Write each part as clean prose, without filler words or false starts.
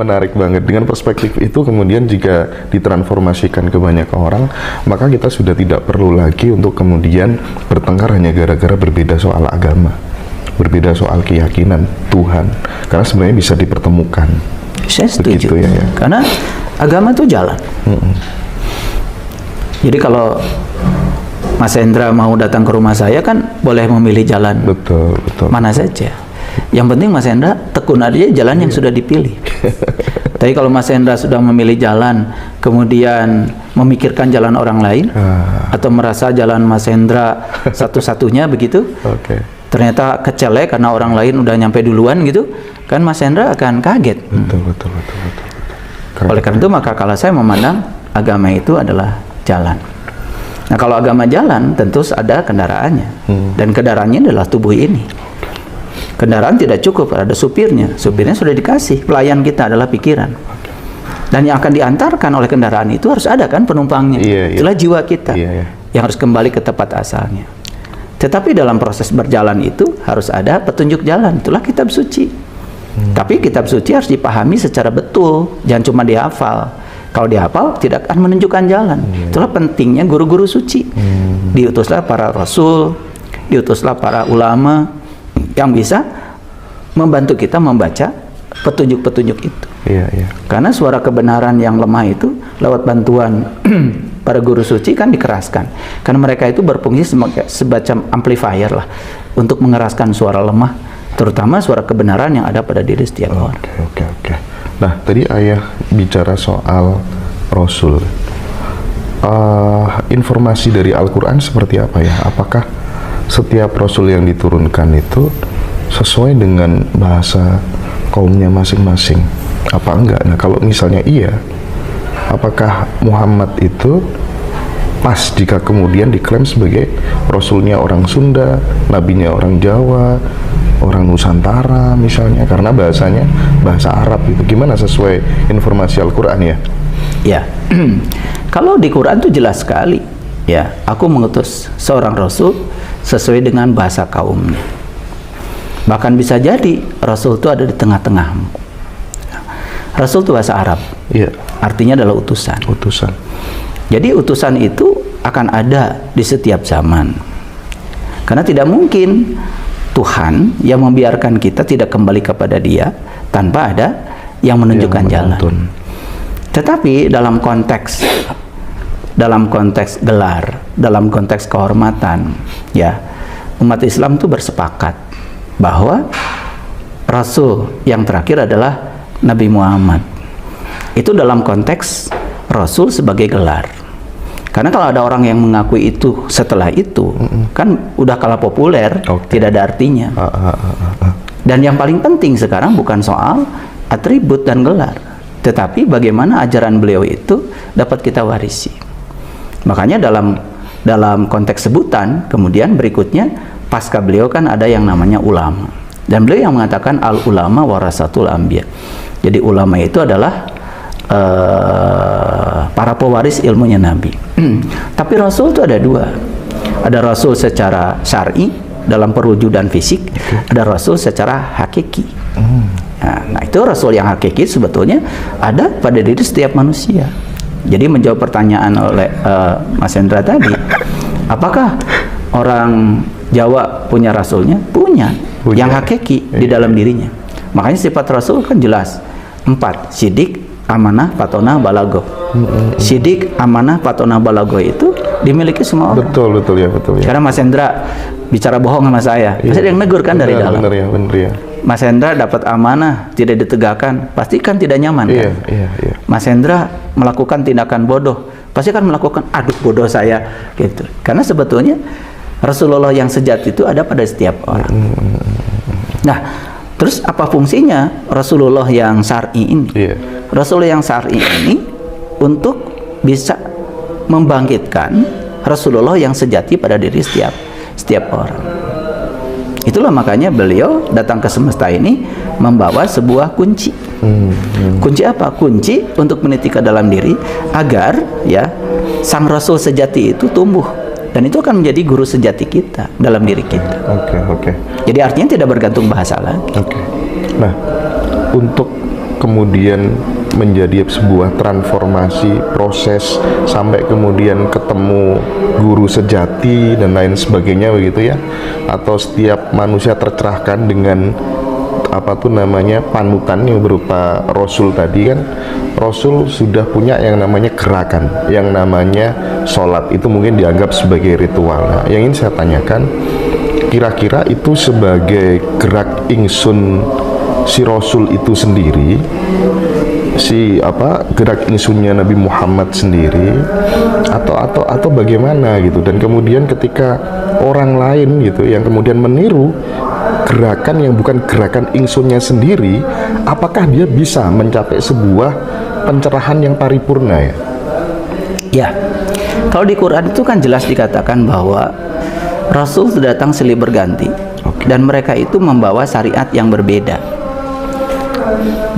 Menarik banget. Dengan perspektif itu kemudian jika ditransformasikan ke banyak orang, maka kita sudah tidak perlu lagi untuk kemudian bertengkar hanya gara-gara berbeda soal agama, berbeda soal keyakinan Tuhan, karena sebenarnya bisa dipertemukan. Saya setuju. Begitu, ya. Karena agama itu jalan. Jadi kalau Mas Hendra mau datang ke rumah saya kan boleh memilih jalan. Betul, betul. Mana saja. Yang penting Mas Hendra tekun aja jalan yang sudah dipilih. Tapi kalau Mas Hendra sudah memilih jalan, kemudian memikirkan jalan orang lain, atau merasa jalan Mas Hendra satu-satunya begitu, ternyata kecelek karena orang lain udah nyampe duluan gitu, kan Mas Hendra akan kaget. Betul. Oleh karena itu maka kalau saya memandang agama itu adalah jalan. Nah kalau agama jalan tentu ada kendaraannya, dan kendaraannya adalah tubuh ini. Kendaraan tidak cukup, ada supirnya. Supirnya sudah dikasih, pelayan kita adalah pikiran. Dan yang akan diantarkan oleh kendaraan itu harus ada kan penumpangnya. Itulah jiwa kita yang harus kembali ke tempat asalnya. Tetapi dalam proses berjalan itu harus ada petunjuk jalan. Itulah kitab suci. Tapi kitab suci harus dipahami secara betul, jangan cuma dihafal. Kalau dihafal tidak akan menunjukkan jalan. Itulah pentingnya guru-guru suci. Diutuslah para rasul, diutuslah para ulama yang bisa membantu kita membaca petunjuk-petunjuk itu. Karena suara kebenaran yang lemah itu lewat bantuan para guru suci kan dikeraskan. Karena mereka itu berfungsi semacam amplifier lah untuk mengeraskan suara lemah, terutama suara kebenaran yang ada pada diri setiap orang. Nah, tadi ayah bicara soal Rasul. Informasi dari Al-Quran seperti apa ya? Apakah setiap Rasul yang diturunkan itu sesuai dengan bahasa kaumnya masing-masing? Apa enggak? Nah, kalau misalnya iya, apakah Muhammad itu pas jika kemudian diklaim sebagai Rasulnya orang Sunda, Nabinya orang Jawa, orang Nusantara misalnya, karena bahasanya bahasa Arab itu? Gimana sesuai informasi Al-Quran ya? Ya, kalau di Quran itu jelas sekali ya, aku mengutus seorang Rasul sesuai dengan bahasa kaumnya. Bahkan bisa jadi Rasul itu ada di tengah-tengahmu. Rasul itu bahasa Arab, artinya adalah utusan. Jadi utusan itu akan ada di setiap zaman. Karena tidak mungkin Tuhan yang membiarkan kita tidak kembali kepada Dia tanpa ada yang menunjukkan jalan. Tetapi dalam konteks gelar, dalam konteks kehormatan, ya, umat Islam itu bersepakat bahwa Rasul yang terakhir adalah Nabi Muhammad. Itu dalam konteks Rasul sebagai gelar. Karena kalau ada orang yang mengakui itu setelah itu, kan udah kalah populer, tidak ada artinya. Dan yang paling penting sekarang bukan soal atribut dan gelar, tetapi bagaimana ajaran beliau itu dapat kita warisi. Makanya dalam konteks sebutan, kemudian berikutnya pasca beliau kan ada yang namanya ulama. Dan beliau yang mengatakan al-ulama warasatul anbiya. Jadi ulama itu adalah para pewaris ilmunya Nabi. Tapi Rasul itu ada dua. Ada Rasul secara syar'i dalam perwujudan fisik, ada Rasul secara hakiki. Nah itu Rasul yang hakiki sebetulnya ada pada diri setiap manusia. Jadi menjawab pertanyaan oleh Mas Hendra tadi, apakah orang Jawa punya Rasulnya? Punya. Yang hakiki di dalam dirinya. Makanya sifat Rasul kan jelas 4: sidik, amanah, patonah, balago. Sidik, amanah, patonah, balago itu dimiliki semua orang. Betul ya. Karena Mas Hendra bicara bohong sama saya, pasti ada yang negur kan dari dalam. Bener ya. Mas Hendra dapat amanah tidak ditegakkan, pasti kan tidak nyaman kan? Mas Hendra melakukan tindakan bodoh, pasti kan melakukan aduh bodoh saya gitu. Karena sebetulnya Rasulullah yang sejati itu ada pada setiap orang. Nah, terus apa fungsinya Rasulullah yang syar'i ini? Rasulullah yang syar'i ini untuk bisa membangkitkan Rasulullah yang sejati pada diri setiap orang. Itulah makanya beliau datang ke semesta ini membawa sebuah kunci. Kunci apa? Kunci untuk meniti ke dalam diri agar ya sang Rasul sejati itu tumbuh, dan itu akan menjadi guru sejati kita dalam diri kita. Oke. Jadi artinya tidak bergantung bahasa lagi. Nah, untuk kemudian menjadi sebuah transformasi proses sampai kemudian ketemu guru sejati dan lain sebagainya begitu ya, atau setiap manusia tercerahkan dengan apa tuh namanya panutan yang berupa Rasul tadi kan. Rasul sudah punya yang namanya gerakan, yang namanya sholat, itu mungkin dianggap sebagai ritual. Nah, yang ingin saya tanyakan, kira-kira itu sebagai gerak ingsun si Rasul itu sendiri, si apa gerak ingsunnya Nabi Muhammad sendiri, atau bagaimana gitu. Dan kemudian ketika orang lain gitu yang kemudian meniru gerakan yang bukan gerakan ingsunnya sendiri, apakah dia bisa mencapai sebuah pencerahan yang paripurna ya? Ya, kalau di Quran itu kan jelas dikatakan bahwa Rasul sudah datang silih berganti, dan mereka itu membawa syariat yang berbeda.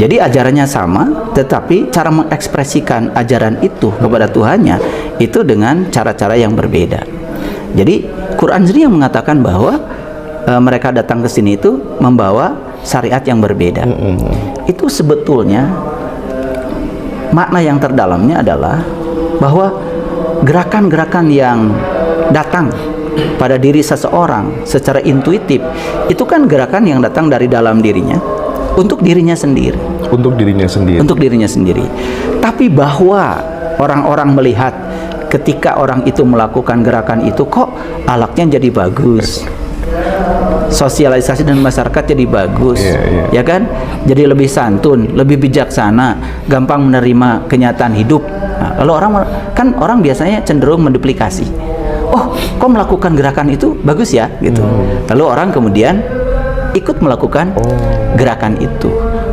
Jadi ajarannya sama, tetapi cara mengekspresikan ajaran itu kepada Tuhannya itu dengan cara-cara yang berbeda. Jadi Quran sendiri yang mengatakan bahwa mereka datang ke sini itu membawa syariat yang berbeda. Itu sebetulnya makna yang terdalamnya adalah bahwa gerakan-gerakan yang datang pada diri seseorang secara intuitif itu kan gerakan yang datang dari dalam dirinya untuk dirinya sendiri. Untuk dirinya sendiri. Untuk dirinya sendiri. Tapi bahwa orang-orang melihat ketika orang itu melakukan gerakan itu kok alaknya jadi bagus, sosialisasi dan masyarakat jadi bagus, ya kan? Jadi lebih santun, lebih bijaksana, gampang menerima kenyataan hidup. Nah, lalu orang biasanya cenderung menduplikasi. Oh, kok melakukan gerakan itu bagus ya, gitu. Lalu orang kemudian ikut melakukan gerakan itu.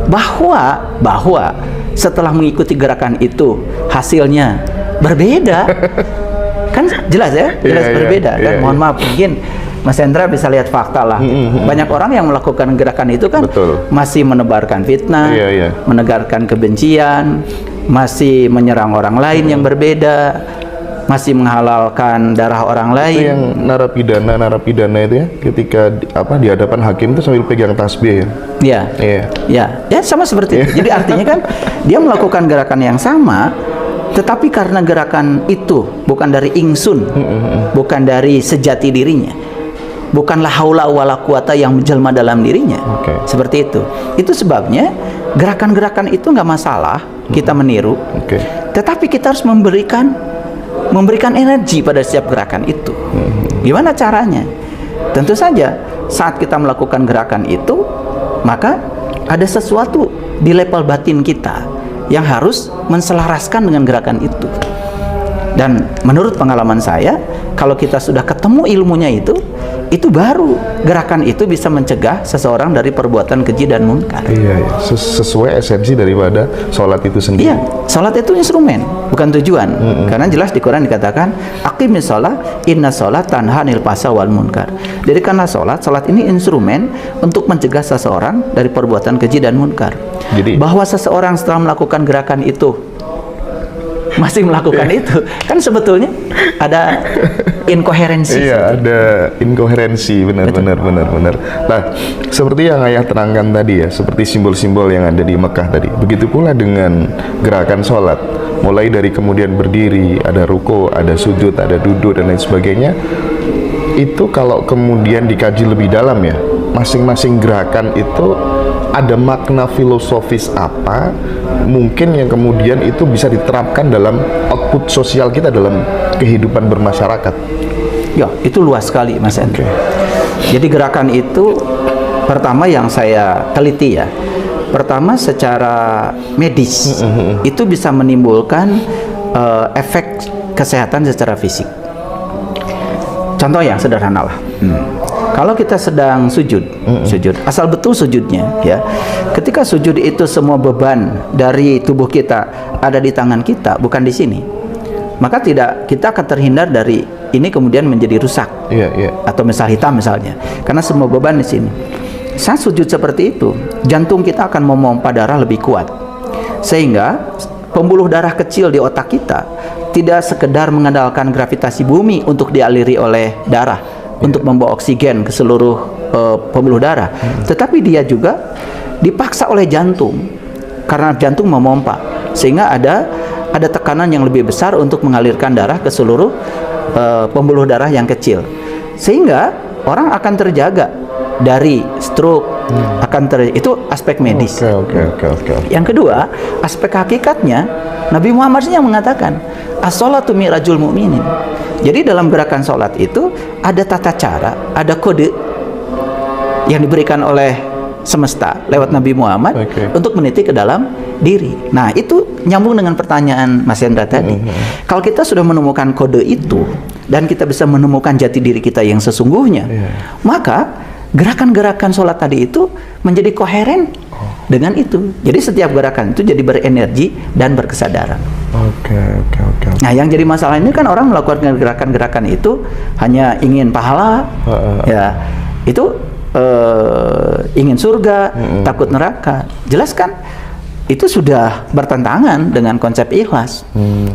Bahwa setelah mengikuti gerakan itu hasilnya berbeda, kan jelas ya, jelas berbeda. Dan mohon maaf, mungkin Mas Hendra bisa lihat fakta lah. Banyak orang yang melakukan gerakan itu kan masih menebarkan fitnah, menegarkan kebencian, masih menyerang orang lain yang berbeda, masih menghalalkan darah orang lain. Itu yang narapidana itu ya, ketika di hadapan hakim itu sambil pegang tasbih ya. Ya, sama seperti itu. Jadi artinya kan dia melakukan gerakan yang sama, tetapi karena gerakan itu bukan dari ingsun, bukan dari sejati dirinya, bukanlah haula wala quwata yang menjelma dalam dirinya. Seperti itu. Itu sebabnya gerakan-gerakan itu nggak masalah kita meniru, tetapi kita harus memberikan energi pada setiap gerakan itu. Gimana caranya? Tentu saja saat kita melakukan gerakan itu, maka ada sesuatu di level batin kita yang harus menselaraskan dengan gerakan itu. Dan menurut pengalaman saya, kalau kita sudah ketemu ilmunya itu baru gerakan itu bisa mencegah seseorang dari perbuatan keji dan munkar. Sesuai esensi daripada sholat itu sendiri. Sholat itu instrumen, bukan tujuan. Karena jelas di Quran dikatakan, aqimis sholat, inna sholat tanha anil fahsya wal munkar. Jadi karena sholat ini instrumen untuk mencegah seseorang dari perbuatan keji dan munkar. Jadi bahwa seseorang setelah melakukan gerakan itu masih melakukan itu, kan sebetulnya ada inkoherensi. Ada inkoherensi, benar. Nah, seperti yang Ayah terangkan tadi ya, seperti simbol-simbol yang ada di Mekah tadi. Begitu pula dengan gerakan sholat, mulai dari kemudian berdiri, ada ruko, ada sujud, ada duduk dan lain sebagainya. Itu kalau kemudian dikaji lebih dalam ya, masing-masing gerakan itu ada makna filosofis apa mungkin yang kemudian itu bisa diterapkan dalam output sosial kita dalam kehidupan bermasyarakat. Ya, itu luas sekali, Mas Andre. Jadi gerakan itu pertama yang saya teliti ya, pertama secara medis itu bisa menimbulkan efek kesehatan secara fisik. Contoh yang sederhana lah. Kalau kita sedang sujud, asal betul sujudnya ya. Ketika sujud itu semua beban dari tubuh kita ada di tangan kita, bukan di sini. Maka kita akan terhindar dari ini kemudian menjadi rusak. Atau misal hitam misalnya. Karena semua beban di sini. Saat sujud seperti itu, jantung kita akan memompa darah lebih kuat. Sehingga pembuluh darah kecil di otak kita tidak sekedar mengandalkan gravitasi bumi untuk dialiri oleh darah, untuk membawa oksigen ke seluruh pembuluh darah, tetapi dia juga dipaksa oleh jantung karena jantung memompa, sehingga ada tekanan yang lebih besar untuk mengalirkan darah ke seluruh pembuluh darah yang kecil, sehingga orang akan terjaga dari stroke. Itu aspek medis. Oke. Yang kedua, aspek hakikatnya, Nabi Muhammad yang mengatakan as-sholatu mi'rajul mu'minin. Jadi dalam gerakan sholat itu ada tata cara, ada kode yang diberikan oleh semesta lewat Nabi Muhammad untuk meniti ke dalam diri. Nah, itu nyambung dengan pertanyaan Mas Hendra tadi. Kalau kita sudah menemukan kode itu dan kita bisa menemukan jati diri kita yang sesungguhnya, maka gerakan-gerakan sholat tadi itu menjadi koheren dengan itu. Jadi setiap gerakan itu jadi berenergi dan berkesadaran. Oke. Nah, yang jadi masalah ini kan orang melakukan gerakan-gerakan itu hanya ingin pahala, ya, itu ingin surga, takut neraka. Jelas kan? Itu sudah bertentangan dengan konsep ikhlas.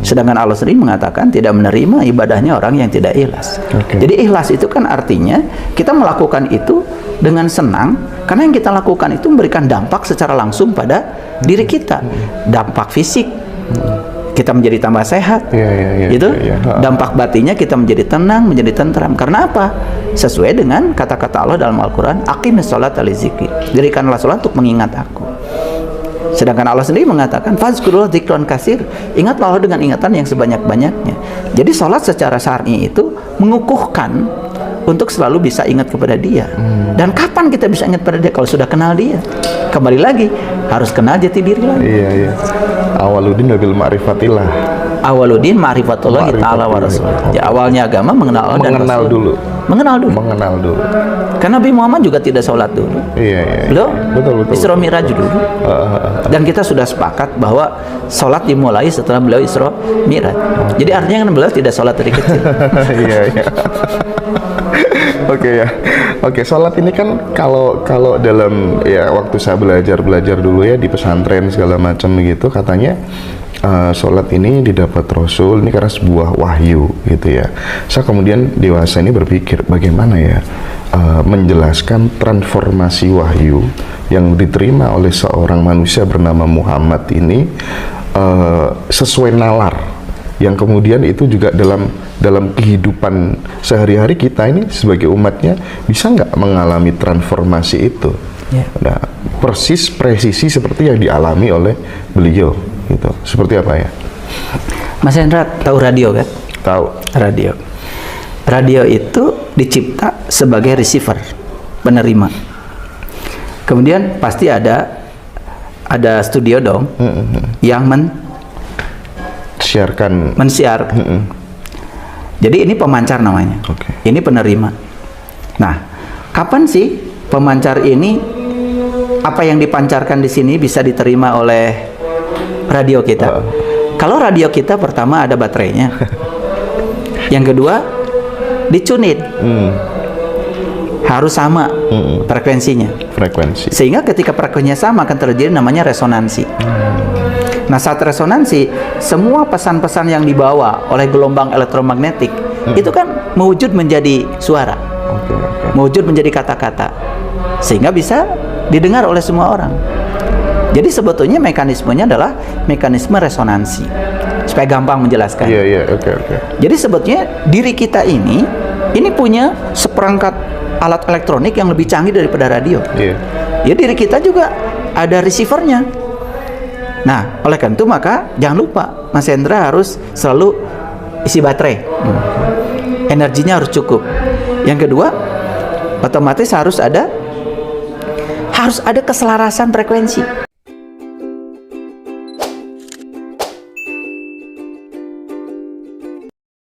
Sedangkan Allah sendiri mengatakan tidak menerima ibadahnya orang yang tidak ikhlas. Jadi ikhlas itu kan artinya kita melakukan itu dengan senang, karena yang kita lakukan itu memberikan dampak secara langsung pada diri kita. Dampak fisik, kita menjadi tambah sehat, gitu. Dampak batinnya kita menjadi tenang, menjadi tentram. Karena apa? Sesuai dengan kata-kata Allah dalam Al-Quran, aqimis sholata li dzikri. Dirikanlah sholat untuk mengingat aku. Sedangkan Allah sendiri mengatakan fazkurullah dzikran katsir, ingatlah Allah dengan ingatan yang sebanyak-banyaknya. Jadi sholat secara syar'i itu mengukuhkan untuk selalu bisa ingat kepada Dia. Dan kapan kita bisa ingat pada Dia? Kalau sudah kenal Dia. Kembali lagi harus kenal jati diri lagi. Iya. Awaludin bil ma'rifatillah. Awaludin ma'rifatullah ta'ala wa rasulullah. Ya, awalnya agama mengenal Allah dan Rasul. Mengenal dulu. Karena Nabi Muhammad juga tidak sholat dulu. Iya. Betul. Isra Mi'raj dulu. Dan kita sudah sepakat bahwa sholat dimulai setelah beliau Isra Mi'raj. Jadi artinya kan beliau tidak sholat dari kecil. Iya. Oke, sholat ini kan kalau dalam ya waktu saya belajar dulu ya di pesantren segala macam begitu, katanya sholat ini didapat Rasul ini karena sebuah wahyu gitu ya. Saya kemudian dewasa ini berpikir bagaimana ya menjelaskan transformasi wahyu yang diterima oleh seorang manusia bernama Muhammad ini sesuai nalar, yang kemudian itu juga dalam kehidupan sehari-hari kita ini sebagai umatnya bisa nggak mengalami transformasi itu. Nah, presisi seperti yang dialami oleh beliau gitu. Seperti apa ya? Mas Hendra tahu radio kan? Tahu. Radio itu dicipta sebagai receiver, penerima. Kemudian pasti ada studio dong yang mensiarkan. Jadi ini pemancar namanya. Ini penerima. Nah, kapan sih pemancar ini, apa yang dipancarkan di sini bisa diterima oleh radio kita? Kalau radio kita pertama ada baterainya. Yang kedua dicunit. Harus sama frekuensinya. Sehingga ketika frekuensinya sama akan terjadi namanya resonansi. Nah, saat resonansi, semua pesan-pesan yang dibawa oleh gelombang elektromagnetik itu kan mewujud menjadi suara, mewujud menjadi kata-kata, sehingga bisa didengar oleh semua orang. Jadi sebetulnya mekanismenya adalah mekanisme resonansi, supaya gampang menjelaskan. Jadi sebetulnya diri kita ini punya seperangkat alat elektronik yang lebih canggih daripada radio. Ya, diri kita juga ada receivernya. Nah, oleh karena itu maka jangan lupa Mas Hendra harus selalu isi baterai. Energinya harus cukup. Yang kedua, otomatis harus ada keselarasan frekuensi.